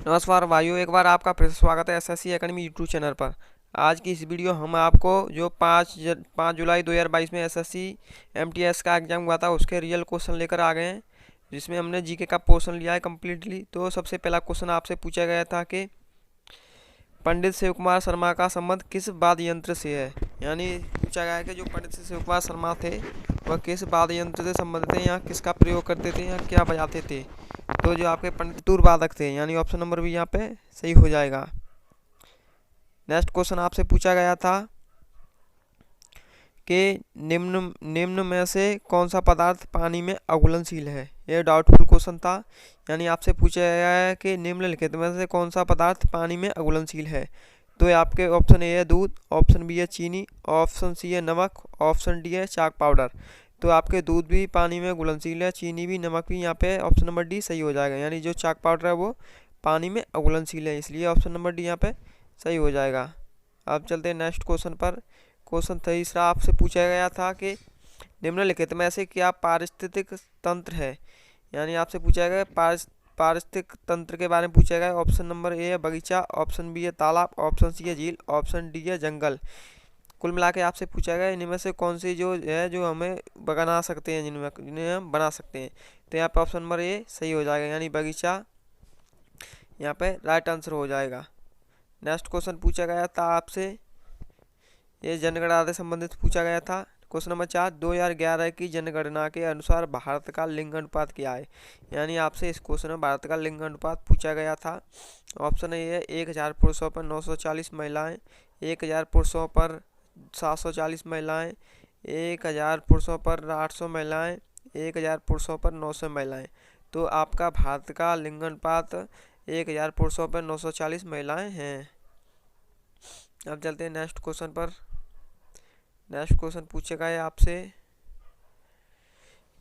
नमस्कार भाइयों, एक बार आपका फिर से स्वागत है एसएससी एकेडमी यूट्यूब चैनल पर। आज की इस वीडियो हम आपको जो 5 जुलाई 2022 में एसएससी एमटीएस का एग्ज़ाम हुआ था उसके रियल क्वेश्चन लेकर आ गए हैं, जिसमें हमने जीके का पोर्शन लिया है कम्प्लीटली। तो सबसे पहला क्वेश्चन आपसे पूछा गया था कि पंडित शिव कुमार शर्मा का संबंध किस वाद्य यंत्र से है। यानी पूछा गया है कि जो पंडित शिव कुमार शर्मा थे वह किस वाद्य यंत्र से संबंधित थे, या किसका प्रयोग करते थे, या क्या बजाते थे। तो जो आपके पंडित तुर वादक थे, यानी ऑप्शन नंबर भी यहाँ पे सही हो जाएगा। नेक्स्ट क्वेश्चन आपसे पूछा गया था कि निम्न निम्न में से कौन सा पदार्थ पानी में अघुलनशील है। यह डाउटफुल क्वेश्चन था, यानी आपसे पूछा गया है कि निम्नलिखित में से कौन सा पदार्थ पानी में अघुलनशील है। तो ये आपके ऑप्शन ए है दूध, ऑप्शन बी है चीनी, ऑप्शन सी है नमक, ऑप्शन डी है चाक पाउडर। तो आपके दूध भी पानी में घुलनशील है, चीनी भी, नमक भी। यहाँ पे ऑप्शन नंबर डी सही हो जाएगा, यानी जो चाक पाउडर है वो पानी में अघुलनशील है, इसलिए ऑप्शन नंबर डी यहाँ पे सही हो जाएगा। अब चलते हैं नेक्स्ट क्वेश्चन पर। क्वेश्चन तीसरा आपसे पूछा गया था कि निम्नलिखित में से क्या पारिस्थितिक तंत्र है। यानी आपसे पूछा गया पारिस्थितिक तंत्र के बारे में पूछा गया। ऑप्शन नंबर ए है बगीचा, ऑप्शन बी है तालाब, ऑप्शन सी है झील, ऑप्शन डी है जंगल। कुल मिला के आपसे पूछा गया इनमें से कौन सी जो है जो हमें बना सकते हैं, जिन्हें हम बना सकते हैं। तो यहाँ पे ऑप्शन नंबर ए सही हो जाएगा, यानी बगीचा यहाँ पे राइट आंसर हो जाएगा। नेक्स्ट क्वेश्चन पूछा गया था आपसे, ये जनगणना से संबंधित पूछा गया था। क्वेश्चन नंबर 4, 2011 की जनगणना के अनुसार भारत का लिंग अनुपात क्या है। यानी आपसे इस क्वेश्चन में भारत का लिंग अनुपात पूछा गया था। ऑप्शन ए है 1000 पुरुषों पर 940 महिलाएं, 1000 पुरुषों पर 740 महिलाएं, 1000 पुरुषों पर 800 महिलाएं, 1000 पुरुषों पर 900 महिलाएं। तो आपका भारत का लिंग अनुपात 1000 पुरुषों पर 940 महिलाएं हैं। अब चलते हैं नेक्स्ट क्वेश्चन पर। नेक्स्ट क्वेश्चन पूछेगा है आपसे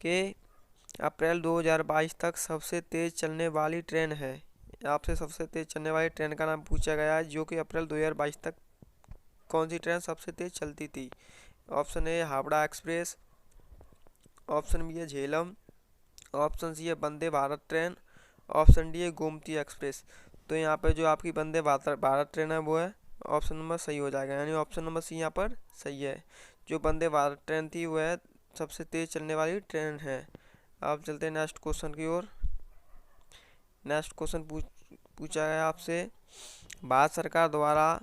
कि अप्रैल 2022 तक सबसे तेज़ चलने वाली ट्रेन है। आपसे सबसे तेज़ चलने वाली ट्रेन का नाम पूछा गया है, जो कि अप्रैल 2022 तक कौन सी ट्रेन सबसे तेज़ चलती थी। Option A Howrah express, option B है झेलम, ऑप्शन सी है Vande Bharat train, option D है गोमती एक्सप्रेस। तो यहाँ पे जो आपकी वंदे भारत ट्रेन है वो है ऑप्शन नंबर सही हो जाएगा, यानी ऑप्शन नंबर सी यहाँ पर सही है। जो वंदे भारत ट्रेन थी वह सबसे तेज़ चलने वाली ट्रेन है। अब चलते हैं नेक्स्ट क्वेश्चन की ओर। नेक्स्ट क्वेश्चन पूछा गया आपसे, भारत सरकार द्वारा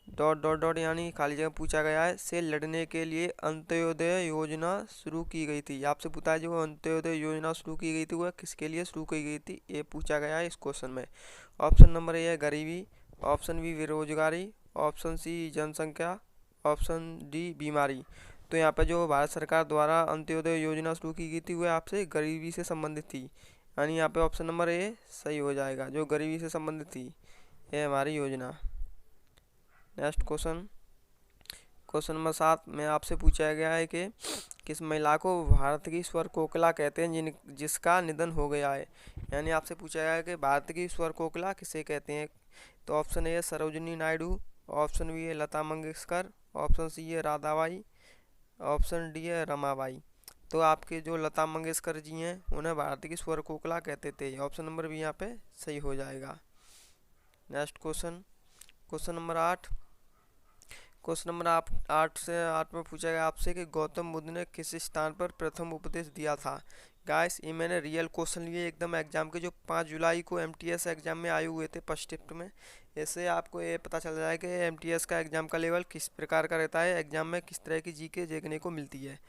डॉट डॉट डॉट यानी खाली जगह पूछा गया है से लड़ने के लिए अंत्योदय योजना शुरू की गई थी। आपसे पूछा है जो अंत्योदय योजना शुरू की गई थी वह किसके लिए शुरू की गई थी, ये पूछा गया है इस क्वेश्चन में। ऑप्शन नंबर ए है गरीबी, ऑप्शन बी बेरोजगारी, ऑप्शन सी जनसंख्या, ऑप्शन डी बीमारी। तो यहाँ पर जो भारत सरकार द्वारा अंत्योदय योजना शुरू की गई थी वह आपसे गरीबी से संबंधित थी, यानी यहाँ पे ऑप्शन नंबर ए सही हो जाएगा, जो गरीबी से संबंधित थी ये हमारी योजना। नेक्स्ट क्वेश्चन, क्वेश्चन नंबर 7 में आपसे पूछा गया है कि किस महिला को भारत की स्वर कोकिला कहते हैं जिसका निधन हो गया है। यानी आपसे पूछा गया है कि भारत की स्वर कोकिला किसे कहते हैं। तो ऑप्शन ए है सरोजिनी नायडू, ऑप्शन बी है लता मंगेशकर, ऑप्शन सी है राधाबाई, ऑप्शन डी है रमाबाई। तो आपके जो लता मंगेशकर जी हैं उन्हें भारत की स्वर कोकिला कहते थे, ऑप्शन नंबर भी यहाँ पे सही हो जाएगा। Next question, question number 8। Question number 8 से 8 में पूछा गया आपसे कि गौतम बुद्ध ने किस स्थान पर प्रथम उपदेश दिया था। गाइस ये मैंने रियल क्वेश्चन लिए एकदम एग्जाम के, जो 5 जुलाई को एमटीएस एग्जाम में आए हुए थे फर्स्ट शिफ्ट में। इससे आपको ये पता चल जाए कि एमटीएस का एग्जाम का लेवल किस प्रकार का रहता है, एग्जाम में किस तरह की जीके देखने को मिलती है।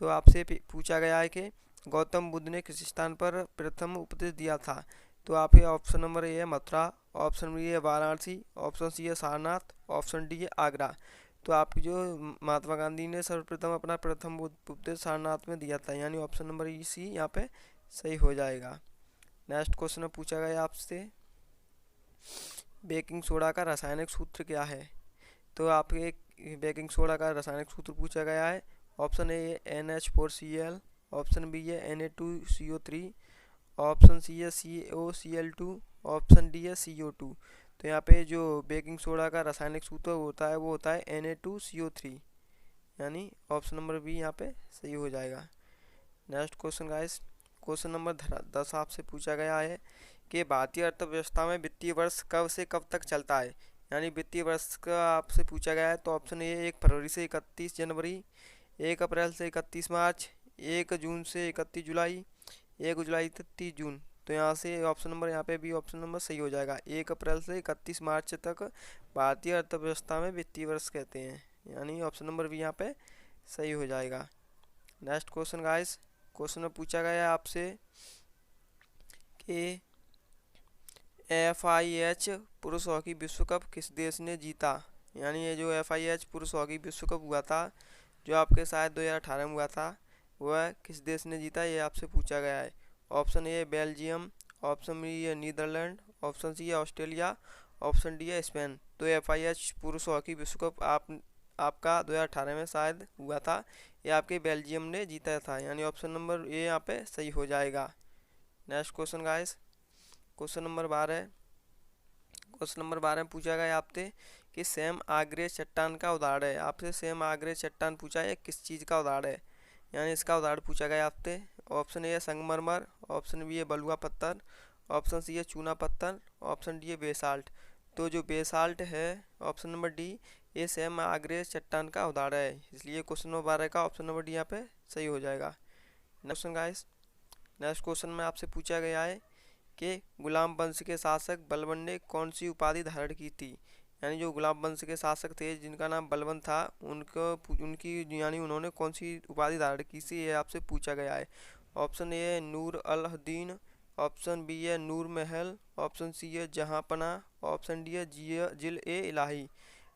तो आपसे पूछा गया है कि गौतम बुद्ध ने किस स्थान पर प्रथम उपदेश दिया था। तो आपके ऑप्शन नंबर ए है मथुरा, ऑप्शन बी है वाराणसी, ऑप्शन सी है सारनाथ, ऑप्शन डी है आगरा। तो आपकी जो महात्मा गांधी ने सर्वप्रथम अपना प्रथम उपदेश सारनाथ में दिया था, यानी ऑप्शन नंबर ई सी यहाँ पे सही हो जाएगा। नेक्स्ट क्वेश्चन में पूछा गया आपसे बेकिंग सोडा का रासायनिक सूत्र क्या है। तो आपके बेकिंग सोडा का रासायनिक सूत्र पूछा गया है। ऑप्शन ए है NH4Cl, ऑप्शन बी है Na2CO3, ऑप्शन सी है CaOCl2, ऑप्शन डी है CO2। तो यहाँ पे जो बेकिंग सोडा का रासायनिक सूत्र होता है वो होता है Na2CO3, यानी ऑप्शन नंबर बी यहाँ पे सही हो जाएगा। Next question guys, question number 10 आपसे पूछा गया है कि भारतीय अर्थव्यवस्था में वित्तीय वर्ष कब से कब तक चलता है। यानी वित्तीय वर्ष का आपसे पूछा गया है, तो ऑप्शन ए 1 फरवरी से 31 जनवरी, 1 अप्रैल से 31 मार्च, 1 जून से 31 जुलाई, 1 जुलाई से 30 जून। तो यहाँ से ऑप्शन नंबर, यहाँ पे भी ऑप्शन नंबर सही हो जाएगा। 1 अप्रैल से 31 मार्च तक भारतीय अर्थव्यवस्था में वित्तीय वर्ष कहते हैं, यानी ऑप्शन नंबर भी यहाँ पे सही हो जाएगा। नेक्स्ट क्वेश्चन गाइस, क्वेश्चन में पूछा गया है आपसे कि FIH पुरुष हॉकी विश्व कप किस देश ने जीता। यानी ये जो FIH पुरुष हॉकी विश्व कप हुआ था, जो आपके शायद 2018 में हुआ था, वह किस देश ने जीता, ये आपसे पूछा गया है। Option A Belgium, option B है नीदरलैंड, ऑप्शन सी है ऑस्ट्रेलिया, ऑप्शन डी है स्पेन। तो FIH पुरुष हॉकी विश्व कप आपका 2018 में शायद हुआ था, ये आपके बेल्जियम ने जीता था, यानी ऑप्शन नंबर ए यहाँ पे सही हो जाएगा। Next question guys, question number 12। Question number 12 में पूछा गया आपसे कि सैम आगरे चट्टान का उदाहरण है। आपसे सैम आगरे चट्टान पूछा है, किस चीज़ का उदाहरण है, यानी इसका उदाहरण पूछा गया आपसे। ऑप्शन ए है संगमरमर, ऑप्शन बी है बलुआ पत्थर, ऑप्शन सी है चूना पत्थर, ऑप्शन डी है बेसाल्ट। तो जो बेसाल्ट है ऑप्शन नंबर डी, ये सैम आगरे चट्टान का उदाहरण है, इसलिए क्वेश्चन नंबर 12 का ऑप्शन नंबर डी यहाँ पे सही हो जाएगा। क्वेश्चन गाइस, नेक्स्ट क्वेश्चन में आपसे पूछा गया है कि गुलाम वंश के शासक बलबन ने कौन सी उपाधि धारण की थी। यानी जो गुलाम वंश के शासक थे जिनका नाम बलबन था, उनकी यानी उन्होंने कौन सी उपाधि धारण की थी, ये आपसे पूछा गया है। ऑप्शन ए है नूर अल दीन, ऑप्शन बी है नूर महल, ऑप्शन सी है जहाँपना, ऑप्शन डी है जिल ए इलाही।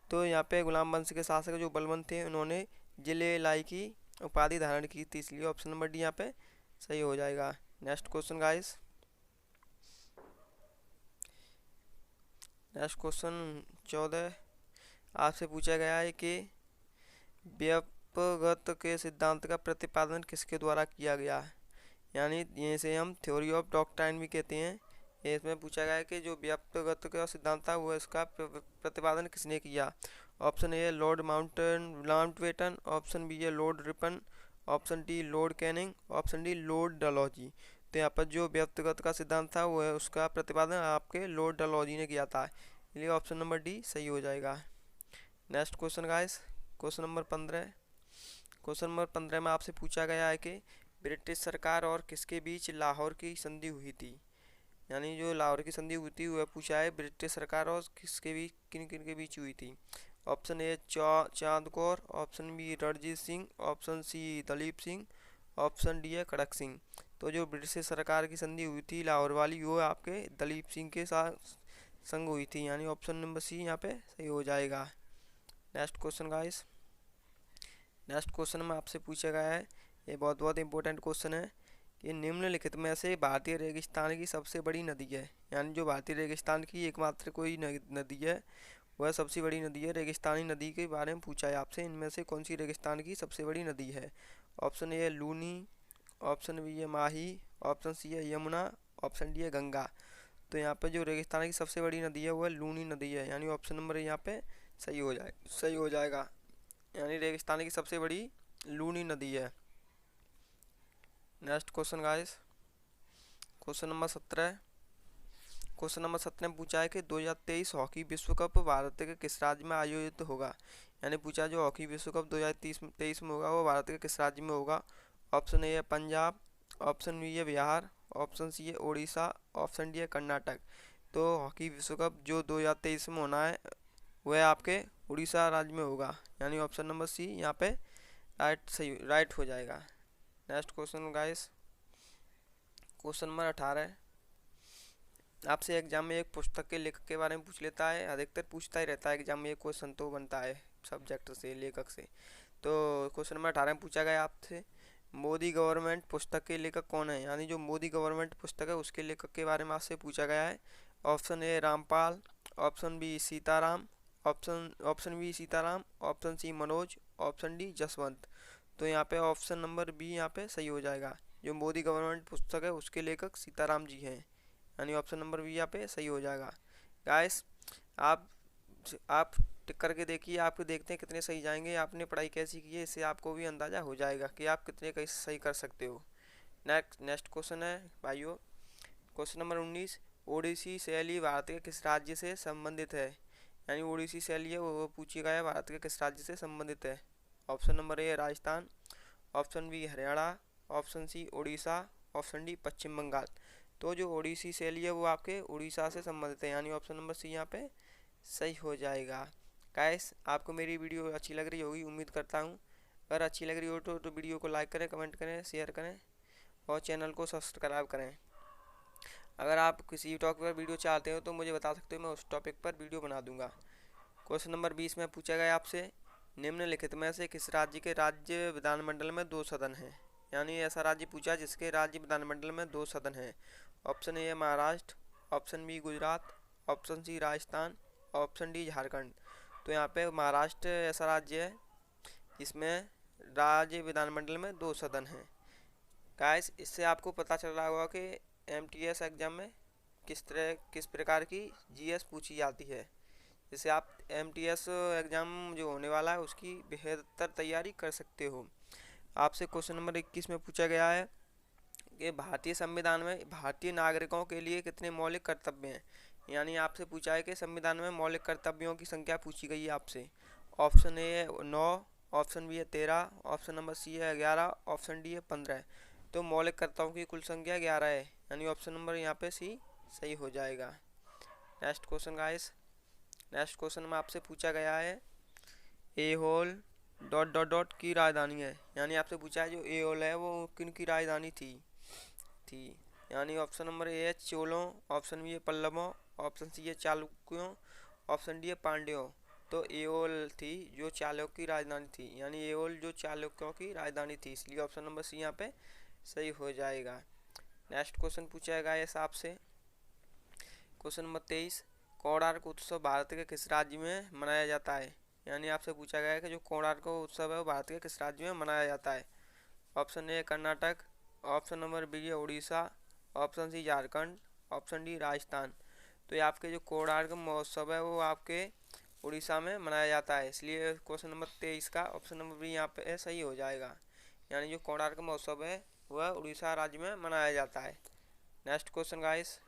तो यहाँ पे गुलाम वंश के शासक जो बलबन थे, उन्होंने जिल ए इलाही की उपाधि धारण की थी, इसलिए ऑप्शन नंबर डी यहाँ पे सही हो जाएगा। Next question guys, next question 14 आपसे पूछा गया है कि व्यापकत्व के सिद्धांत का प्रतिपादन किसके द्वारा किया गया है। यानी इसे हम थ्योरी ऑफ डॉक्ट्राइन भी कहते हैं। इसमें पूछा गया है कि जो व्यापकत्व का सिद्धांत था वो इसका प्रतिपादन किसने किया। Option A Lord Mountbatten, option B है Lord Ripon, option D Lord Canning, option D Lord Dalhousie. तो यहाँ पर जो व्यक्तिगत का सिद्धांत था वो है उसका प्रतिपादन आपके लॉर्ड डलहौजी ने किया था, इसलिए ऑप्शन नंबर डी सही हो जाएगा। Next question guys, question number 15। Question number 15 में आपसे पूछा गया है कि ब्रिटिश सरकार और किसके बीच लाहौर की संधि हुई थी। यानी जो लाहौर की संधि हुई थी वह पूछा है ब्रिटिश सरकार और किसके बीच, किन किन के बीच हुई थी। Option A Chand Kaur, option B Ranjit Singh, option C Dalip Singh, option D है खड़क सिंह। तो जो ब्रिटिश सरकार की संधि हुई थी लाहौर वाली, वो आपके दलीप सिंह के साथ संग हुई थी, यानी ऑप्शन नंबर सी यहाँ पे सही हो जाएगा। Next question guys, next question में आपसे पूछा गया है, ये बहुत बहुत इंपॉर्टेंट क्वेश्चन है कि निम्नलिखित में से भारतीय रेगिस्तान की सबसे बड़ी नदी है। यानी जो भारतीय रेगिस्तान की एकमात्र कोई नदी है, वह सबसे बड़ी नदी है। रेगिस्तानी नदी के बारे में पूछा है आपसे, इनमें से कौन सी रेगिस्तान की सबसे बड़ी नदी है। ऑप्शन ए है लूनी, ऑप्शन बी है माही, ऑप्शन सी है यमुना, ऑप्शन डी है गंगा। तो यहाँ पे जो रेगिस्तान की सबसे बड़ी नदी है वह लूनी नदी है, यानी ऑप्शन नंबर यहाँ पे सही हो जाएगा। यानी रेगिस्तान की सबसे बड़ी लूनी नदी है। Next question guys, question number 17। Question number 17 में पूछा है कि 2023 हॉकी विश्व कप भारत के किस राज्य में आयोजित होगा। यानी पूछा जो हॉकी विश्व कप 2023 में होगा वो भारत के किस राज्य में होगा। ऑप्शन ए है पंजाब, ऑप्शन बी है बिहार, ऑप्शन सी है उड़ीसा, ऑप्शन डी है कर्नाटक। तो हॉकी विश्व कप जो 2023 में होना है वह आपके उड़ीसा राज्य में होगा, यानी ऑप्शन नंबर सी यहाँ पे राइट हो जाएगा। Next question guys, question number 18। आपसे एग्जाम में एक पुस्तक के लेखक के बारे में पूछ लेता है, अधिकतर पूछता ही रहता है एग्जाम में, एक क्वेश्चन तो बनता है सब्जेक्ट से, लेखक से। तो क्वेश्चन नंबर 18 में पूछा गया आपसे मोदी गवर्नमेंट पुस्तक के लेखक कौन है। यानी जो मोदी गवर्नमेंट पुस्तक है उसके लेखक के बारे में आपसे पूछा गया है। Option A Rampal, option B Sitaram, option B Sitaram, option C Manoj, option D Jaswant. तो यहाँ पे ऑप्शन नंबर बी यहाँ पे सही हो जाएगा। जो मोदी गवर्नमेंट पुस्तक है उसके लेखक सीताराम जी हैं, यानी ऑप्शन नंबर बी यहाँ पे सही हो जाएगा। गाइस आप टिक करके देखिए, आपको देखते हैं कितने सही जाएंगे। आपने पढ़ाई कैसी की है इससे आपको भी अंदाज़ा हो जाएगा कि आप कितने कैसे सही कर सकते हो। नेक्स्ट क्वेश्चन है भाइयों, क्वेश्चन नंबर 19। ओडिसी शैली भारत के किस राज्य से संबंधित है? यानी ओडिसी शैली है वो पूछी गया है, भारत के किस राज्य से संबंधित है? Option number A Rajasthan, option B Haryana, option C Orissa, option D Paschim Bengal. तो जो ओडिसी शैली है वो आपके उड़ीसा से संबंधित है, यानी ऑप्शन नंबर सी यहाँ पे सही हो जाएगा। गाइस, आपको मेरी वीडियो अच्छी लग रही होगी, उम्मीद करता हूँ। अगर अच्छी लग रही हो तो वीडियो को लाइक करें, कमेंट करें, शेयर करें और चैनल को सब्सक्राइब करें। अगर आप किसी टॉपिक पर वीडियो चाहते हो तो मुझे बता सकते हो, मैं उस टॉपिक पर वीडियो बना दूंगा। क्वेश्चन नंबर 20 में पूछा गया आपसे, निम्नलिखित में से किस राज्य के राज्य विधानमंडल में 2 सदन हैं? यानी ऐसा राज्य पूछा जिसके राज्य विधानमंडल में 2 सदन हैं। Option A Maharashtra, option B Gujarat, option C Rajasthan, option D Jharkhand. तो यहाँ पे महाराष्ट्र ऐसा राज्य है जिसमें राज्य विधानमंडल में 2 सदन हैं। गाइस, इससे आपको पता चल रहा होगा कि एमटीएस एग्जाम में किस प्रकार की जीएस पूछी जाती है, जिससे आप एमटीएस एग्जाम जो होने वाला है उसकी बेहतर तैयारी कर सकते हो। आपसे क्वेश्चन नंबर 21 में पूछा गया है कि भारतीय संविधान में भारतीय नागरिकों के लिए कितने मौलिक कर्तव्य हैं? यानी आपसे पूछा है कि संविधान में मौलिक कर्तव्यों की संख्या पूछी गई है आपसे। ऑप्शन ए है 9, ऑप्शन बी है 13, ऑप्शन नंबर सी है 11, ऑप्शन डी है 15। तो मौलिक कर्तव्यों की कुल संख्या 11 है, यानी ऑप्शन नंबर यहाँ पे सी सही हो जाएगा। Next question guys, next question में आपसे पूछा गया है ए होल डॉट डॉट डॉट की राजधानी है। यानी आपसे पूछा है जो ए होल है वो किन की राजधानी थी। यानी ऑप्शन नंबर ए है चोलों, ऑप्शन बी है पल्लवों, ऑप्शन सी है चालुक्यों, ऑप्शन डी है पांड्यों। तो एओल थी जो चालुक्यों की राजधानी थी, यानी एओल जो चालुक्यों की राजधानी थी, इसलिए ऑप्शन नंबर सी यहाँ पे सही हो जाएगा। नेक्स्ट क्वेश्चन पूछा गया है आपसे, क्वेश्चन नंबर 23, कोणार्क उत्सव भारत के किस राज्य में मनाया जाता है? यानी आपसे पूछा गया है कि जो कोणार्क उत्सव है वो भारत के किस राज्य में मनाया जाता है? Option A Karnataka, option number B है Orissa, option C Jharkhand, option D Rajasthan. तो ये आपके जो कोणार्क महोत्सव है वो आपके उड़ीसा में मनाया जाता है, इसलिए क्वेश्चन नंबर 23 का ऑप्शन नंबर बी यहाँ पे सही हो जाएगा। यानी जो कोणार्क महोत्सव है वह उड़ीसा राज्य में मनाया जाता है। Next question guys,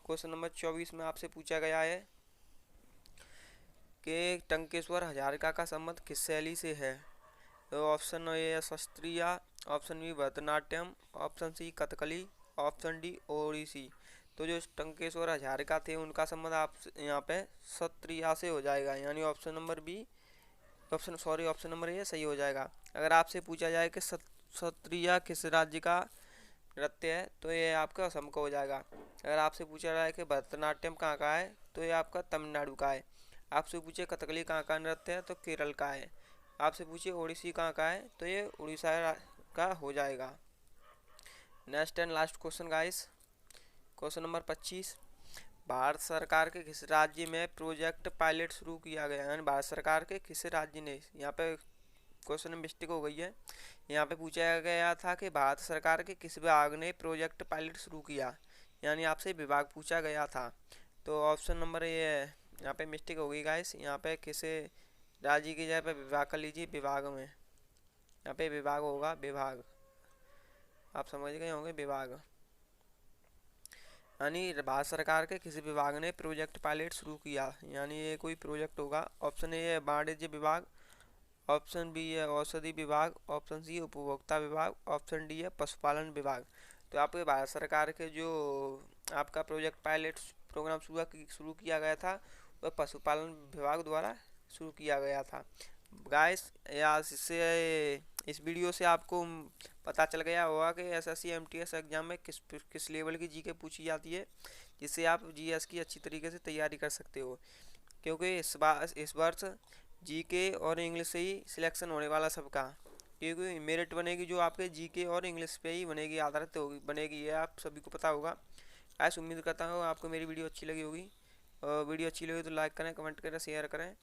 question number 24 में आपसे पूछा गया है कि टंकेश्वर हजारिका का संबंध किस शैली से है? तो ऑप्शन ए है शास्त्रीय, option B Bharatanatyam, option C Kathakali, option D Odissi. तो जो टंकेश्वर हजारिका थे उनका संबंध आप यहाँ पे क्षत्रिय से हो जाएगा, यानी option number B option number A सही हो जाएगा। अगर आपसे पूछा जाए कि क्षत्रिय किस राज्य का नृत्य है तो ये आपका असम का हो जाएगा। अगर आपसे पूछा जाए कि भरतनाट्यम कहाँ का है तो ये आपका तमिलनाडु का है। आपसे पूछे कथकली कहाँ का नृत्य है तो केरल का है। आपसे पूछिए ओडिसी कहाँ का है तो ये उड़ीसा का हो जाएगा। Next and last question guys, question number 25, Bharat सरकार के किस राज्य में प्रोजेक्ट पायलट शुरू किया गया? यानी भारत सरकार के किस राज्य ने, यहाँ पे क्वेश्चन में मिस्टेक हो गई है, यहाँ पे पूछा गया था कि भारत सरकार के किस विभाग ने प्रोजेक्ट पायलट शुरू किया, यानी आपसे विभाग पूछा गया था। तो ऑप्शन नंबर ये है, यहाँ पे मिस्टेक हो गई गाइस, यहाँ पे किस राज्य की जगह पे विभाग कर लीजिए, विभाग में यहाँ पे विभाग होगा, विभाग आप समझ गए होंगे, विभाग। यानी भारत सरकार के किसी विभाग ने प्रोजेक्ट पायलट शुरू किया, यानी ये कोई प्रोजेक्ट होगा। ऑप्शन ए है वाणिज्य विभाग, ऑप्शन बी है औषधि विभाग, ऑप्शन सी उपभोक्ता विभाग, ऑप्शन डी है पशुपालन विभाग। तो आपके भारत सरकार के जो आपका प्रोजेक्ट पायलट प्रोग्राम शुरू किया गया था वह पशुपालन विभाग द्वारा शुरू किया गया था। गाइस, या इससे इस वीडियो से आपको पता चल गया होगा कि एसएससी एमटीएस एग्जाम में किस लेवल की जीके पूछी जाती है, जिससे आप जीएस की अच्छी तरीके से तैयारी कर सकते हो। क्योंकि इस वर्ष जीके और इंग्लिश से ही सिलेक्शन होने वाला सबका, क्योंकि मेरिट बनेगी जो आपके जीके और इंग्लिश पे ही बनेगी, आधारित होगी बनेगी, ये आप सभी को पता होगा। ऐसा उम्मीद करता हूँ आपको मेरी वीडियो अच्छी लगी होगी, और वीडियो अच्छी लगी तो लाइक करें, कमेंट करें, शेयर करें।